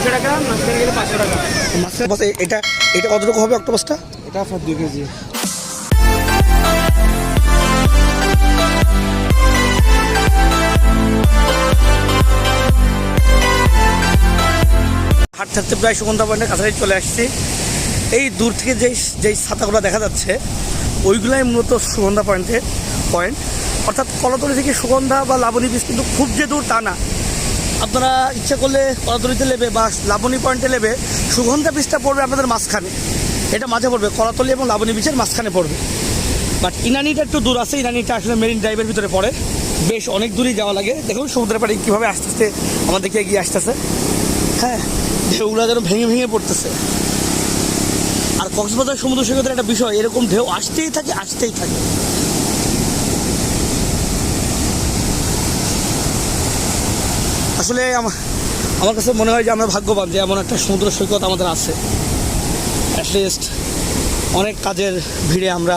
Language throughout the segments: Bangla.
200 টাকা, মাঝখানে গেলে 500 টাকা। মাছের বস এটা এটা কতটুকু হবে অক্টোপাসটা? এটা আপনার 2 কেজি। হাট থাকতে প্রায় সুগন্ধা পয়েন্টের কাছাকাছি চলে আসছি। এই দূর থেকে যেই ছাতাগুলো দেখা যাচ্ছে ওইগুলাই মূলত সুগন্ধা পয়েন্ট। অর্থাৎ কলাতলি থেকে সুগন্ধা বা লাবণী বীজ কিন্তু খুব যে দূর তা না। আপনারা ইচ্ছা করলে কলাতলিতে নেবে বা লাবণী পয়েন্টে নেবে, সুগন্ধা বীজটা পড়বে আপনাদের মাঝখানে, এটা মাঝে পড়বে, কলাতলি এবং লাবণী বীজের মাঝখানে পড়বে। বাট ইনানিটা একটু দূর আছে, ইনানিটা আসলে মেরিন ড্রাইভের ভিতরে পড়ে, বেশ অনেক দূরেই যাওয়া লাগে। দেখুন সমুদ্রের পাড়ে কীভাবে আস্তে আস্তে আমাদেরকে এগিয়ে আসতেছে। হ্যাঁ, ঢেউগুলো যেন ভেঙে ভেঙে পড়তেছে। আর কক্সবাজার সমুদ্র সৈকতের একটা বিষয়, এরকম ঢেউ আসতেই থাকে। আসলে আমার কাছে মনে হয় যে আমরা ভাগ্যবান যে এমন একটা সমুদ্র সৈকত আমাদের আছে। অ্যাটলিস্ট অনেক কাজের ভিড়ে আমরা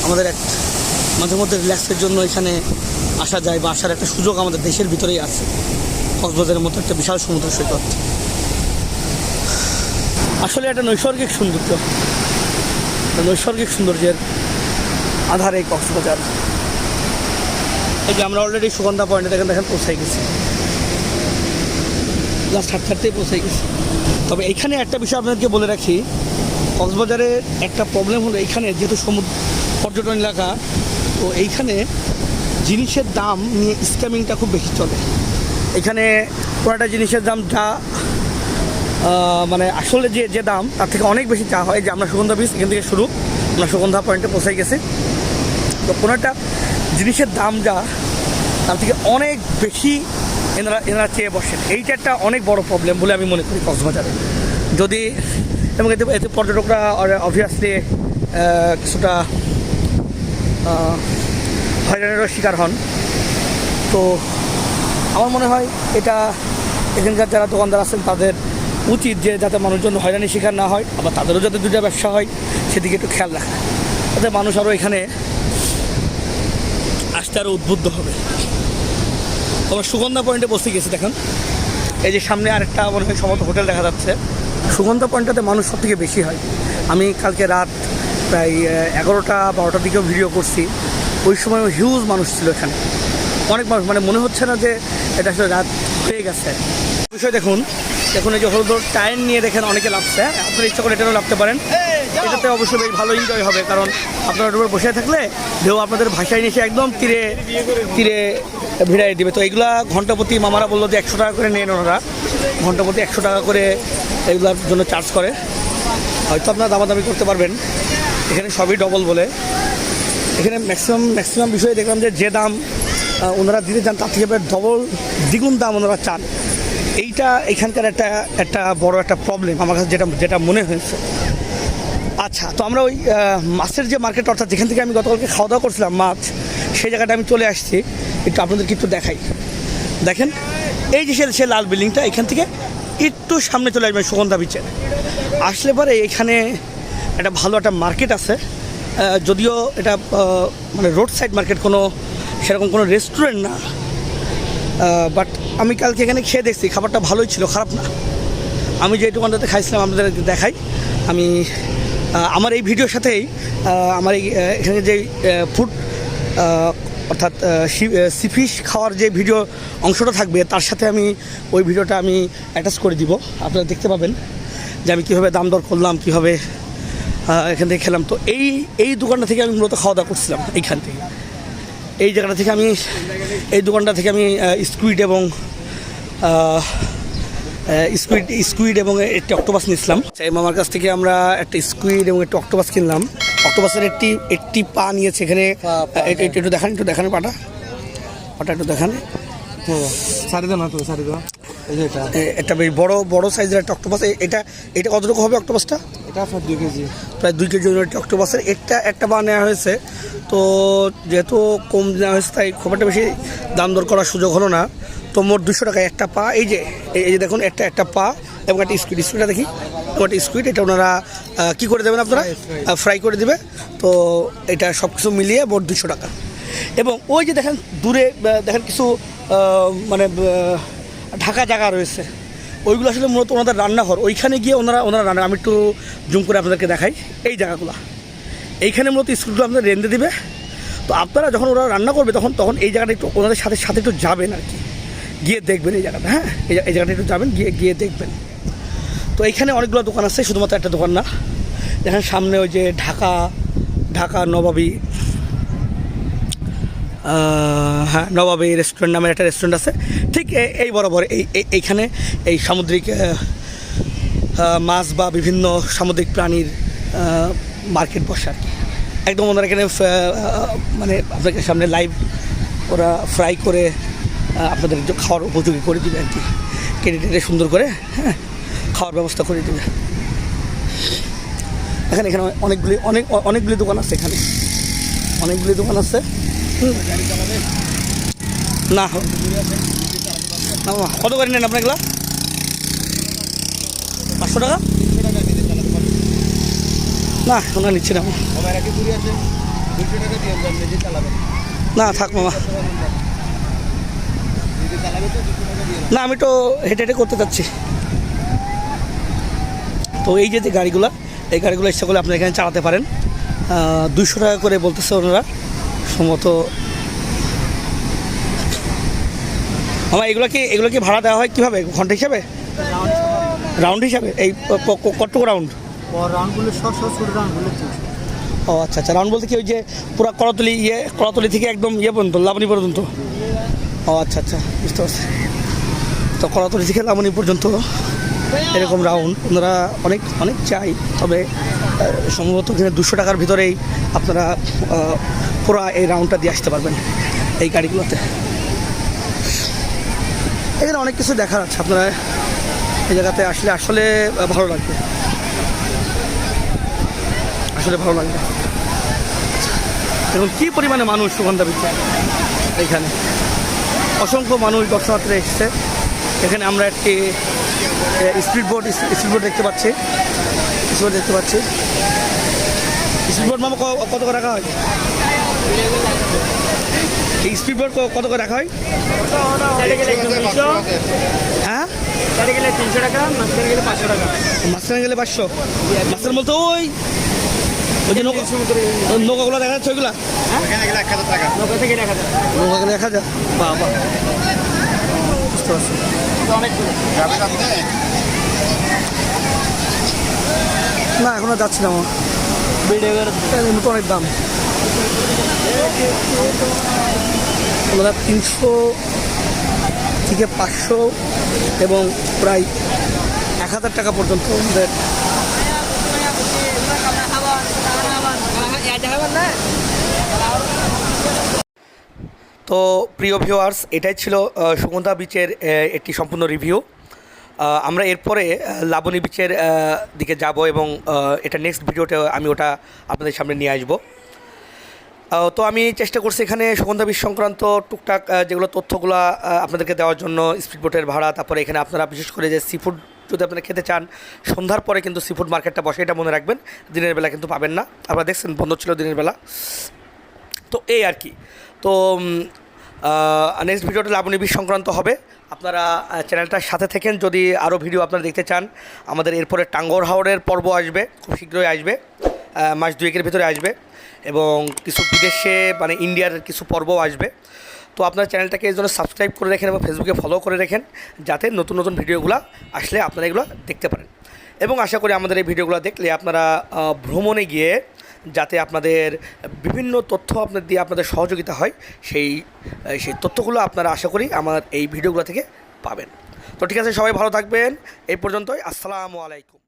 আমাদের মাঝে মধ্যে রিল্যাক্সের জন্য এখানে আসা যায় বা আসার একটা সুযোগ আমাদের দেশের ভিতরেই আছে। কক্সবাজারের মতো একটা বিশাল সমুদ্র সৈকত আসলে একটা নৈসর্গিক সৌন্দর্যের আধারে এই কক্সবাজার। এই যে আমরা অলরেডি সুগন্ধা পয়েন্টে দেখেন পৌঁছাই গেছি, লাস্ট হাঁটতেই পৌঁছাই গেছি। তবে এইখানে একটা বিষয় আপনাদেরকে বলে রাখি, কক্সবাজারের একটা প্রবলেম হলো এইখানে যেহেতু পর্যটন এলাকা, তো এইখানে জিনিসের দাম নিয়ে স্ক্যামিংটা খুব বেশি চলে। এখানে কোনো একটা জিনিসের দাম যা মানে আসলে যে দাম তার থেকে অনেক বেশি চা হয়। যে আমরা সুগন্ধা বীজ এখান থেকে শুরু, আমরা সুগন্ধা পয়েন্টে পৌঁছাই গেছি। তো কোনো একটা জিনিসের দাম যা তার থেকে অনেক বেশি এনারা চেয়ে বসেন। এইটা একটা অনেক বড় প্রবলেম বলে আমি মনে করি কক্সবাজারে। যদি এবং এতে পর্যটকরা অবভিয়াসলি কিছুটা হয়রানিরও শিকার হন। তো আমার মনে হয় এটা এখানকার যারা দোকানদার আছেন তাদের উচিত যে যাতে মানুষজন হয়রানির শিকার না হয়, আবার তাদেরও যাতে দুটা ব্যবসা হয় সেদিকে একটু খেয়াল রাখা, যাতে মানুষ আরও এখানে আসতে আরও উদ্বুদ্ধ হবে। আমরা সুগন্ধা পয়েন্টে বসে গেছি। দেখেন এই যে সামনে আরেকটা মনে হয় সম্ভবত হোটেল দেখা যাচ্ছে। সুগন্ধা পয়েন্টটাতে মানুষ সব থেকে বেশি হয়। আমি কালকে রাত প্রায় 11টা-12টার দিকেও ভিডিও করছি, ওই সময় হিউজ মানুষ ছিল এখানে, অনেক মানুষ, মানে মনে হচ্ছে না যে এটা আসলে রাত হয়ে গেছে। বিষয় দেখুন এই যে হলুদ টাইম নিয়ে দেখেন অনেকে লাভছে। আপনারা ইচ্ছা করে এটাও লাভতে পারেন, এটাতে অবশ্যই বেশ ভালো এনজয় হবে, কারণ আপনারা ওটার উপর বসে থাকলে ঢেউ আপনাদের ভাষায় নিয়ে একদম তীরে ভিড়াই দিবে। তো এইগুলা ঘন্টাপ্রতি মামারা বললো যে 100 টাকা করে নেন ওনারা, ঘন্টাপ্রতি 100 টাকা করে এগুলোর জন্য চার্জ করে। হয়তো আপনারা দামাদামি করতে পারবেন, এখানে সবই ডবল বলে। এখানে ম্যাক্সিমাম বিষয়ে দেখলাম যে দাম ওনারা দিতে চান তার থেকে দ্বিগুণ দাম ওনারা চান। এইটা এখানকার একটা বড় একটা প্রবলেম আমার কাছে যেটা মনে হয়েছে। আচ্ছা, তো আমরা ওই মাছের যে মার্কেট, অর্থাৎ যেখান থেকে আমি গতকালকে খাওয়া দাওয়া করছিলাম মাছ, সেই জায়গাটা আমি চলে আসছি। একটু আপনাদেরকে একটু দেখাই। দেখেন এই যে সে লাল বিল্ডিংটা, এখান থেকে একটু সামনে চলে আসবে সুগন্ধা বিচে। আসলে পরে এখানে একটা ভালো একটা মার্কেট আছে, যদিও এটা মানে রোড সাইড মার্কেট, সেরকম কোনো রেস্টুরেন্ট না। বাট আমি কালকে এখানে খেয়ে দেখছি, খাবারটা ভালোই ছিল, খারাপ না। আমি যে দোকানটাতে খাইছিলাম আপনাদের দেখাই। আমি আমার এই ভিডিওর সাথেই আমার এখানে যে ফুড অর্থাৎ সিফিশ খাওয়ার যে ভিডিও অংশটা থাকবে তার সাথে আমি ওই ভিডিওটা আমি অ্যাটাচ করে দিব। আপনারা দেখতে পাবেন যে আমি কীভাবে দাম দর করলাম, কীভাবে এখান থেকে খেলাম। তো এই দোকানটা থেকে আমি মূলত খাওয়া দাওয়া করছিলাম। এইখান থেকে এই জায়গাটা থেকে এই দোকানটা থেকে আমি স্কুইড এবং একটি অক্টোপাস নিয়েছিলাম। এই মামার কাছ থেকে আমরা একটা স্কুইড এবং একটি অক্টোপাস কিনলাম। অক্টোপাসের একটি পা নিয়েছে এখানে। একটু দেখান পাটা একটু দেখান। একটা বেশ বড় সাইজের একটা অক্টোপাস। এটা কতটুকু হবে অক্টোপাসটা? এটা 2 কেজি, প্রায় 2 কেজি একটি অক্টোপাসের একটা পা নেওয়া হয়েছে। তো যেহেতু কম নেওয়া হয়েছে তাই খুব একটা বেশি দাম দর করার সুযোগ হলো না। তো মোট 200 টাকায় একটা পা। এই যে দেখুন একটা পা এবং একটা স্কুইডটা দেখি, একটা স্কুইড। এটা ওনারা কী করে দেবেন আপনারা? ফ্রাই করে দেবে। তো এটা সব কিছু মিলিয়ে মোট 200 টাকা। এবং ওই যে দেখেন দূরে দেখেন কিছু মানে ঢাকা জায়গা রয়েছে, ওইগুলো আসলে মূলত ওনাদের রান্নাঘর। ওইখানে গিয়ে ওনারা রান্না, আমি একটু জুম করে আপনাদেরকে দেখাই এই জায়গাগুলো। এইখানে মূলত স্কুলগুলো আপনাদের রেঁধে দিবে। তো আপনারা যখন ওরা রান্না করবে তখন এই জায়গাটা একটু ওনাদের সাথে সাথে একটু যাবেন আর কি, গিয়ে দেখবেন এই জায়গাটা। হ্যাঁ, এই জায়গাটা একটু যাবেন, গিয়ে দেখবেন। তো এইখানে অনেকগুলো দোকান আছে, শুধুমাত্র একটা দোকান না। দেখেন সামনে ওই যে ঢাকা নবাবী, হ্যাঁ নবাবী রেস্টুরেন্ট নামের একটা রেস্টুরেন্ট আছে, ঠিক এই বরাবর এইখানে এই সামুদ্রিক মাছ বা বিভিন্ন সামুদ্রিক প্রাণীর মার্কেট বসে আর কি। একদম ওনারা এখানে মানে আপনাদের সামনে লাইভ ওরা ফ্রাই করে আপনাদের খাওয়ার উপযোগী করে দেবে আর কি, কেটে সুন্দর করে, হ্যাঁ, খাওয়ার ব্যবস্থা করে দেবে। এখানে অনেকগুলি দোকান আছে, এখানে অনেকগুলি দোকান আছে। না কত করে নেন আপনার এগুলা? 500 টাকা? না ওনা নিচ্ছি না, না থাক মামা, না আমি তো হেঁটে করতে চাচ্ছি। তো এই যে গাড়িগুলো, এই গাড়িগুলো ইচ্ছা করলে আপনি এখানে চালাতে পারেন। 200 টাকা করে বলতেছে ওনারা সম্ভবত। আমার এগুলো কি ভাড়া দেওয়া হয় কীভাবে, ঘন্টা হিসাবে, রাউন্ড হিসাবে? এই কতটুকু রাউন্ড? ও আচ্ছা আচ্ছা, রাউন্ড বলতে কি ওই যে পুরো কলাতলি থেকে একদম পর্যন্ত, লাবণী পর্যন্ত? ও আচ্ছা আচ্ছা, বুঝতে পারছি। তো কলাতলি থেকে লাবণী পর্যন্ত এরকম রাউন্ড ওনারা অনেক চাই। তবে সম্ভবত এখানে 200 টাকার ভিতরেই আপনারা পুরো এই রাউন্ডটা দিয়ে আসতে পারবেন এই গাড়িগুলোতে। এখানে অনেক কিছু দেখার আছে, আপনারা এই জায়গাতে আসলে ভালো লাগবে, আসলে ভালো লাগবে। এখন কী পরিমাণে মানুষ সুগন্ধা বিচে, এইখানে অসংখ্য মানুষ দর্শনার্থীরা এসেছে। এখানে আমরা একটি স্পিড বোট দেখতে পাচ্ছি। স্পিড বোট মামা কত করে রাখা হয়? এই স্পিড বোট কত করে রাখা হয়? হ্যাঁ, 300 টাকা, মাঝখানে গেলে 500 টাকা। মাঝখানে গেলে 500? মাঝখানে বলতে ওই যে নৌকাগুলো দেখা যাচ্ছে ওইগুলা? নৌকা থেকে 1000 টাকা। নৌকা গেলে 1000? বাবা, বুঝতে পারছি। না এখনো যাচ্ছি না আমার, তো অনেক দাম। ওনারা 300 থেকে 500 এবং প্রায় 1000 টাকা পর্যন্ত আমাদের। তো প্রিয় ভিউয়ার্স, এটাই ছিল সুগন্ধা বিচের একটি সম্পূর্ণ রিভিউ। আমরা এরপরে লাবণী বিচের দিকে যাব এবং এটা নেক্সট ভিডিওতে আমি ওটা আপনাদের সামনে নিয়ে আসবো। তো আমি চেষ্টা করছি এখানে সুগন্ধা বিচ সংক্রান্ত টুকটাক যেগুলো তথ্যগুলো আপনাদেরকে দেওয়ার জন্য। স্পিডবোটের ভাড়া, তারপরে এখানে আপনারা বিশেষ করে যে সি ফুড যদি আপনারা খেতে চান, সন্ধ্যার পরে কিন্তু সি ফুড মার্কেটটা বসে, এটা মনে রাখবেন। দিনের বেলা কিন্তু পাবেন না, আপনারা দেখছেন বন্ধ ছিল দিনের বেলা। তো এই আর কি। তো নেক্সট ভিডিওটা লাবণী বিচ সংক্রান্ত হবে। আপনারা চ্যানেলটার সাথে থাকেন যদি আরও ভিডিও আপনারা দেখতে চান। আমাদের এরপরে টাঙ্গর হাওরের পর্ব আসবে, খুব শীঘ্রই আসবে, মাস 2-1 ভিতরে আসবে। এবং কিছু বিদেশে মানে ইন্ডিয়ার কিছু পর্বও আসবে। তো আপনার চ্যানেলটাকে এই জন্য সাবস্ক্রাইব করে রাখেন এবং ফেসবুকে ফলো করে রাখেন, যাতে নতুন নতুন ভিডিওগুলো আসলে আপনারা এগুলো দেখতে পারেন। এবং আশা করি আমাদের এই ভিডিওগুলো দেখলে আপনারা ভ্রমণে গিয়ে যাতে আপনাদের বিভিন্ন তথ্য আপনাদের দিয়ে আপনাদের সহযোগিতা হয়, সেই তথ্যগুলো আপনারা আশা করি আমার এই ভিডিওগুলো থেকে পাবেন। তো ঠিক আছে, সবাই ভালো থাকবেন। এই পর্যন্তই, আসসালামু আলাইকুম।